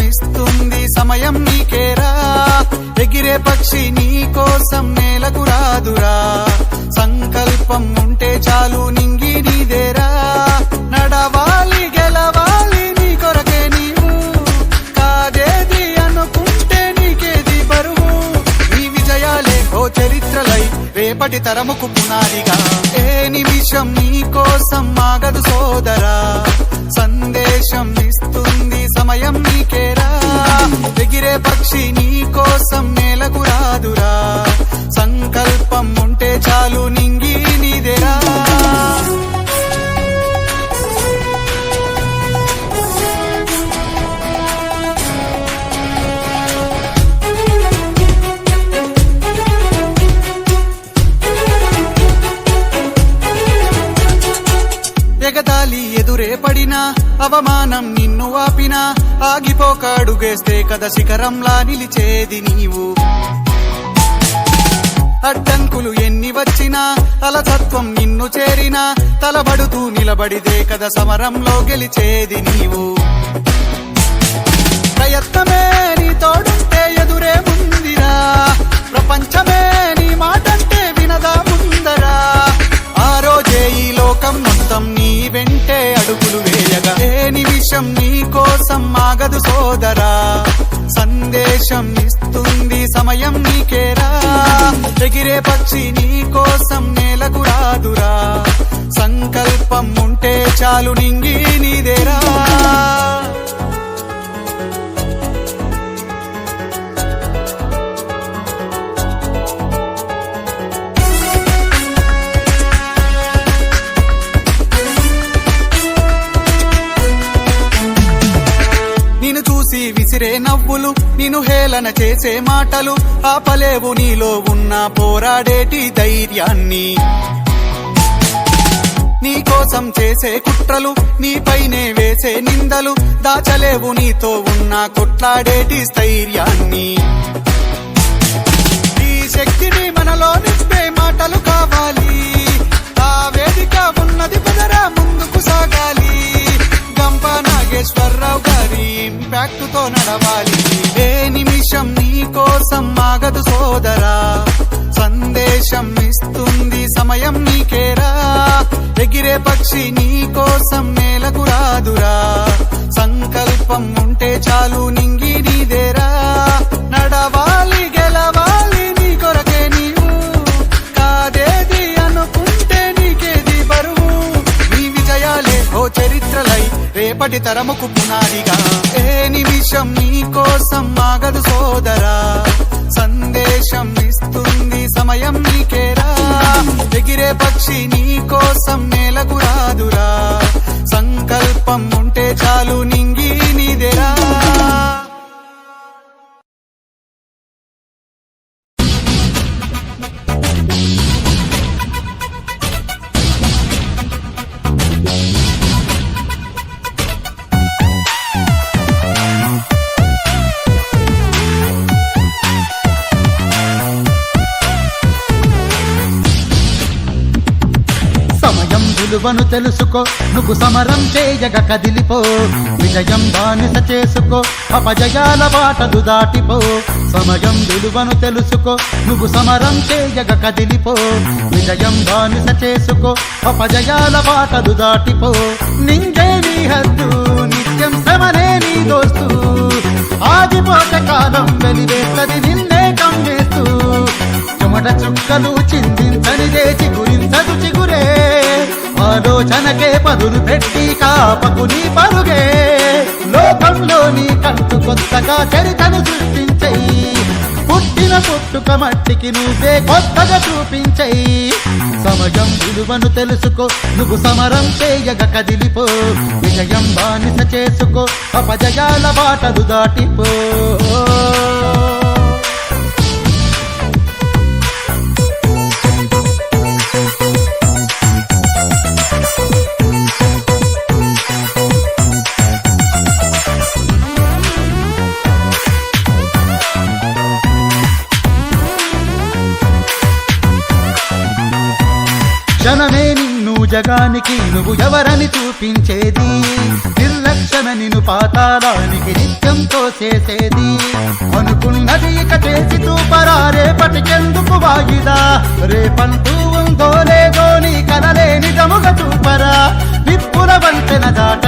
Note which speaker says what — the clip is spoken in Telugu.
Speaker 1: ఇస్తుంది సమయం నీకేరా ఎగిరే పక్షి నీ కోసం నేలకు రాదురా సంకల్పం ఉంటే చాలు నింగి నీదేరా నడవాలి గెలవాలి నీ కొరకే నీవు కాదేది అనుకుంటే నీకేది బరువు నీ విజయాలే ఓ చరిత్రలై రేపటి తరముకు పునాదిగా ఏ నిమిషం నీ కోసం ఆగదు సోదరా సందేశం ఇస్తుంది సమయం నీకేరా ఎగిరే పక్షి నీ కోసం నేలకు రాదురా సంకల్పం ఉంటే చాలు నింగి నీదేరా ఎగతాళి ఎదురే పడినా అవమానం నిన్ను ఆపినా ఆగిపోక అడుగేస్తే కదా శిఖరంలా నిలిచేది నీవు అడ్డంకులు ఎన్ని వచ్చినా అలసత్వం నిన్ను చేరినా తలబడుతూ నిలబడిదే కదా సమరంలో గెలిచేది నీవు ప్రయత్నమే నీ తోడుంటే ఎదురే ముందిరా ప్రపంచమే నీ మాటంటే వినదా ముందరా ఆ రోజే ఈ లోకం మొత్తం నీ వెంటే అడుగులు వేయగా ఏ నిమిషం నీ కోసం ఆగదు సోదరా సందేశం ఇస్తుంది సమయం నీకేరా ఎగిరే పక్షి నీ కోసం నేలకు రాదురా సంకల్పం ఉంటే చాలు నింగి నీదేరా విసిరే నవ్వులు నిన్ను హేళన చేసే మాటలు ఆపలేవు నీలో ఉన్న పోరాడేటి ధైర్యాన్ని నీ కోసం చేసే కుట్రలు నీపైనే వేసే నిందలు దాచలేవు నీతో ఉన్న కొట్లాడేటి స్థైర్యాన్ని ఈ శక్తిని మనలో నింపే మాటలు కావాలి ఆ వేదిక ఉన్నది పదరా ముందుకు సాగాలి గంప నాగేశ్వరరావు గారి ఇంపాక్ట్ తో నడవాలి ఏ నిమిషం నీ కోసం ఆగదు సోదరా సందేశం ఇస్తుంది సమయం నీకేరా ఎగిరే పక్షి నీ కోసం నేలకు రాదురా సంకల్పం ఉంటే చాలు నింగి నీదేరా నడవాలి గెలవాలి నీ కొరకే నీవు కాదేది అనుకుంటే నీకేది బరువు నీ విజయాలే ఓ చరిత్రలై రేపటి తరముకు పునాదిగా ఏ నిమిషం నీ కోసం ఆగదు సోదరా సందేశం ఇస్తుంది సమయం నీకేరా ఎగిరే పక్షి నీ కోసం నేలకు రాదురా సంకల్పం ఉంటే చాలు నింగి నీదేరా
Speaker 2: విలువను తెలుసుకో నువ్వు సమరం చేయగ కదిలిపో విజయం బానిస చేసుకో అపజయాల బాటలు దాటిపో సమయం విలువను తెలుసుకో నువ్వు సమరం చేయగ కదిలిపో విజయం బానిస చేసుకో అపజయాల బాటలు దాటిపో నింగే నీ హద్దు నిత్యం శ్రమనే నీ దోస్తు ఆగిపోతే కాలం వెలివేస్తది నిన్నే కమ్మేస్తూ చెమట చుక్కలు చిందించనిదే చిగురించదు చిగురే ఆలోచనకే పదులు పెట్టి కాపకు నీ పరుగే లోకంలో నీ కంటు కొత్తగా చరితను సృష్టించయి పుట్టిన పుట్టుక మట్టికి నువ్వే కొత్తగా చూపించయి సమయం విలువను తెలుసుకో నువ్వు సమరం చేయగ కదిలిపో విజయం బానిస చేసుకో అపజయాల బాటలు దాటిపో క్షణమే నిన్ను జగానికి నువ్వు ఎవరని చూపించేది నిర్లక్ష్యమే నిన్ను పాతాళానికి నిత్యం తోసేసేది. అనుకున్నది ఇక చేసి చూపరా, రేపటికెందుకు వాయిదా? రేపంటూ ఉందో లేదో నీ కలలే నిజముగా చూపరా. విప్పుల వంతెన దాట